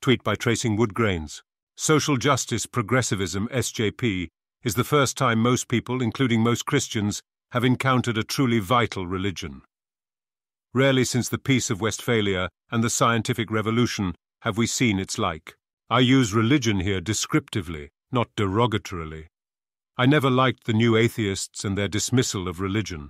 Tweet by TracingWoodgrains. Social justice progressivism, SJP, is the first time most people, including most Christians, have encountered a truly vital religion. Rarely since the Peace of Westphalia and the scientific revolution have we seen its like. I use religion here descriptively, not derogatorily. I never liked the new atheists and their dismissal of religion.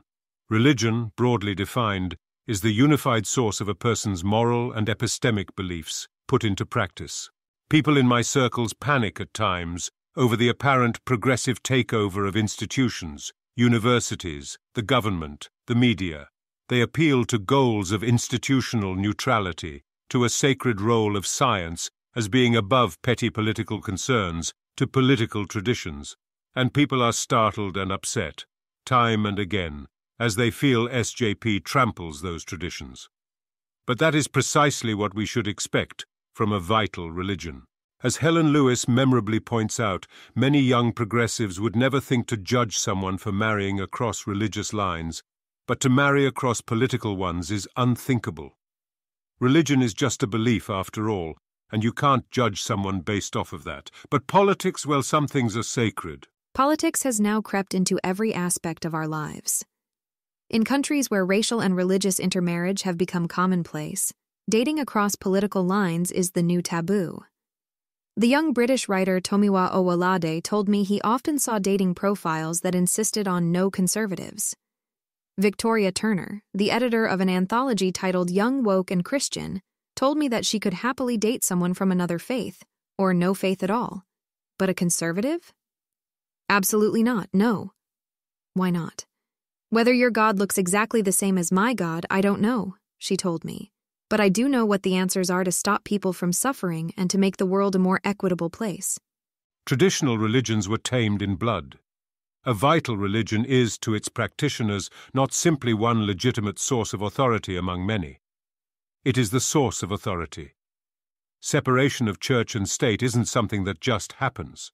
Religion, broadly defined, is the unified source of a person's moral and epistemic beliefs, put into practice. People in my circles panic at times over the apparent progressive takeover of institutions, universities, the government, the media. They appeal to goals of institutional neutrality, to a sacred role of science as being above petty political concerns, to political traditions, and people are startled and upset, time and again, as they feel SJP tramples those traditions. But that is precisely what we should expect from a vital religion. As Helen Lewis memorably points out, many young progressives would never think to judge someone for marrying across religious lines, but to marry across political ones is unthinkable. Religion is just a belief after all, and you can't judge someone based off of that. But politics, well, some things are sacred. Politics has now crept into every aspect of our lives. In countries where racial and religious intermarriage have become commonplace, dating across political lines is the new taboo. The young British writer Tomiwa Owolade told me he often saw dating profiles that insisted on no conservatives. Victoria Turner, the editor of an anthology titled Young, Woke, and Christian, told me that she could happily date someone from another faith, or no faith at all. But a conservative? Absolutely not, no. Why not? Whether your God looks exactly the same as my God, I don't know, she told me. But I do know what the answers are to stop people from suffering and to make the world a more equitable place. Traditional religions were tamed in blood. A vital religion is, to its practitioners, not simply one legitimate source of authority among many. It is the source of authority. Separation of church and state isn't something that just happens.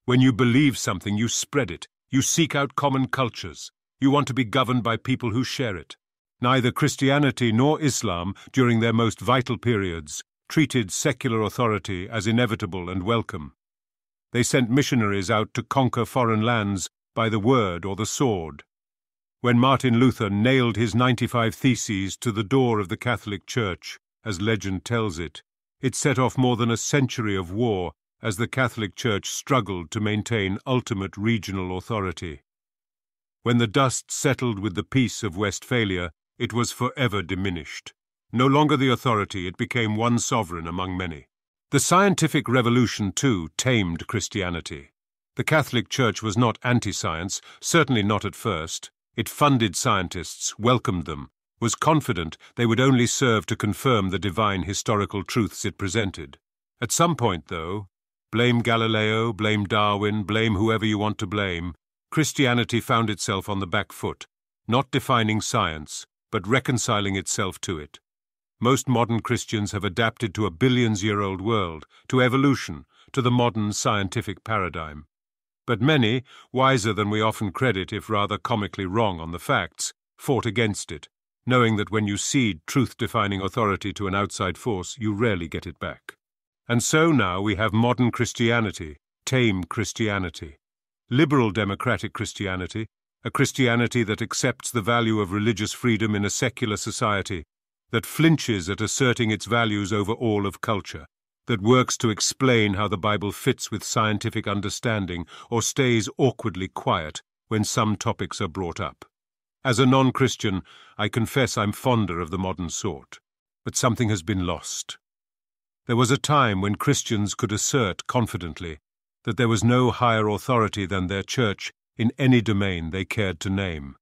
When you believe something, you spread it. You seek out common cultures. You want to be governed by people who share it. Neither Christianity nor Islam, during their most vital periods, treated secular authority as inevitable and welcome. They sent missionaries out to conquer foreign lands by the word or the sword. When Martin Luther nailed his 95 Theses to the door of the Catholic Church, as legend tells it, it set off more than a century of war as the Catholic Church struggled to maintain ultimate regional authority. When the dust settled with the Peace of Westphalia, it was forever diminished. No longer the authority, it became one sovereign among many. The scientific revolution, too, tamed Christianity. The Catholic Church was not anti-science, certainly not at first. It funded scientists, welcomed them, was confident they would only serve to confirm the divine historical truths it presented. At some point, though, blame Galileo, blame Darwin, blame whoever you want to blame, Christianity found itself on the back foot, not defining science, but reconciling itself to it. Most modern Christians have adapted to a billions-year-old world, to evolution, to the modern scientific paradigm. But many, wiser than we often credit if rather comically wrong on the facts, fought against it, knowing that when you cede truth-defining authority to an outside force, you rarely get it back. And so now we have modern Christianity, tame Christianity. Liberal democratic Christianity, a Christianity that accepts the value of religious freedom in a secular society, that flinches at asserting its values over all of culture, that works to explain how the Bible fits with scientific understanding or stays awkwardly quiet when some topics are brought up. As a non-Christian, I confess I'm fonder of the modern sort, but something has been lost. There was a time when Christians could assert confidently that there was no higher authority than their church in any domain they cared to name.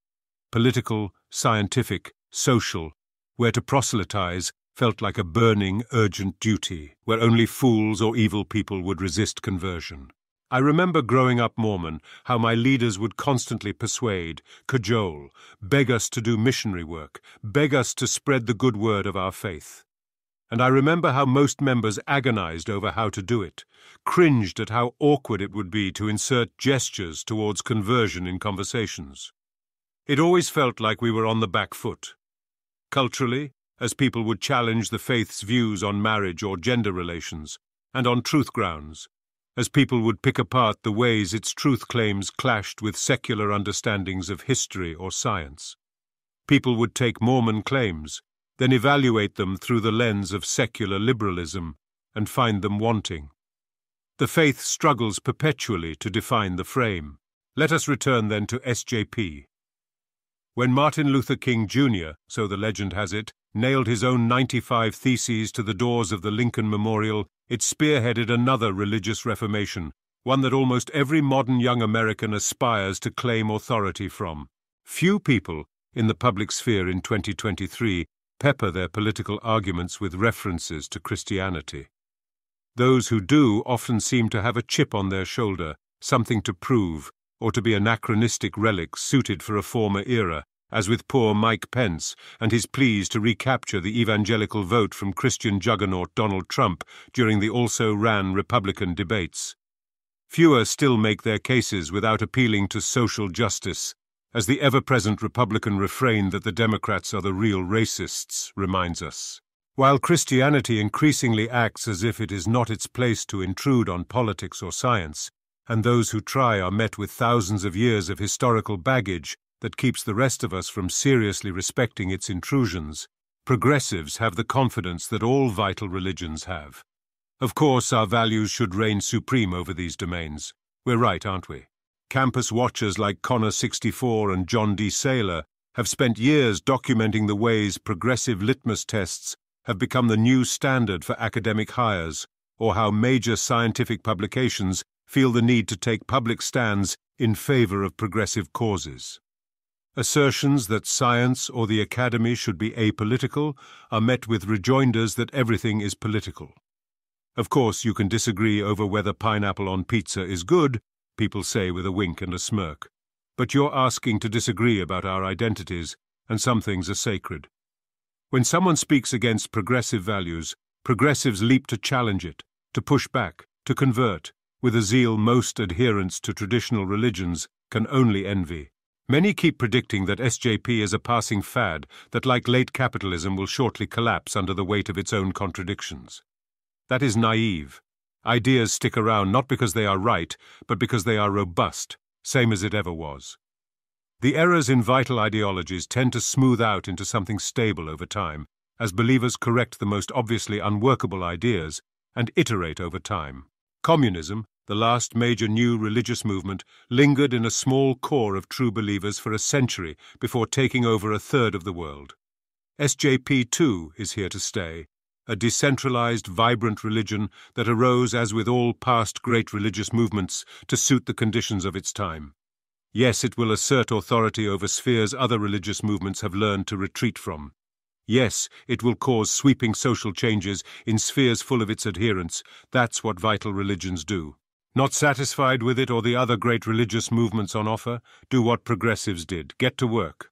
Political, scientific, social, where to proselytize felt like a burning, urgent duty, where only fools or evil people would resist conversion. I remember growing up Mormon, how my leaders would constantly persuade, cajole, beg us to do missionary work, beg us to spread the good word of our faith. And I remember how most members agonized over how to do it, cringed at how awkward it would be to insert gestures towards conversion in conversations. It always felt like we were on the back foot. Culturally, as people would challenge the faith's views on marriage or gender relations, and on truth grounds, as people would pick apart the ways its truth claims clashed with secular understandings of history or science. People would take Mormon claims, then evaluate them through the lens of secular liberalism, and find them wanting. The faith struggles perpetually to define the frame. Let us return then to SJP. When Martin Luther King Jr., so the legend has it, nailed his own 95 Theses to the doors of the Lincoln Memorial, it spearheaded another religious reformation, one that almost every modern young American aspires to claim authority from. Few people, in the public sphere in 2023, pepper their political arguments with references to Christianity. Those who do often seem to have a chip on their shoulder, something to prove, or to be anachronistic relics suited for a former era, as with poor Mike Pence and his pleas to recapture the evangelical vote from Christian juggernaut Donald Trump during the also-ran Republican debates. Fewer still make their cases without appealing to social justice, as the ever-present Republican refrain that the Democrats are the real racists reminds us. While Christianity increasingly acts as if it is not its place to intrude on politics or science, and those who try are met with thousands of years of historical baggage that keeps the rest of us from seriously respecting its intrusions, progressives have the confidence that all vital religions have. Of course, our values should reign supreme over these domains. We're right, aren't we? Campus watchers like Connor64 and John D. Saylor have spent years documenting the ways progressive litmus tests have become the new standard for academic hires, or how major scientific publications feel the need to take public stands in favor of progressive causes. Assertions that science or the academy should be apolitical are met with rejoinders that everything is political. Of course, you can disagree over whether pineapple on pizza is good, people say with a wink and a smirk. But you're asking to disagree about our identities, and some things are sacred. When someone speaks against progressive values, progressives leap to challenge it, to push back, to convert, with a zeal most adherents to traditional religions can only envy. Many keep predicting that SJP is a passing fad that, like late capitalism, will shortly collapse under the weight of its own contradictions. That is naive. Ideas stick around not because they are right, but because they are robust, same as it ever was. The errors in vital ideologies tend to smooth out into something stable over time, as believers correct the most obviously unworkable ideas and iterate over time. Communism, the last major new religious movement, lingered in a small core of true believers for a century before taking over a third of the world. SJP, too, is here to stay, a decentralized, vibrant religion that arose, as with all past great religious movements, to suit the conditions of its time. Yes, it will assert authority over spheres other religious movements have learned to retreat from. Yes, it will cause sweeping social changes in spheres full of its adherents. That's what vital religions do. Not satisfied with it or the other great religious movements on offer? Do what progressives did. Get to work.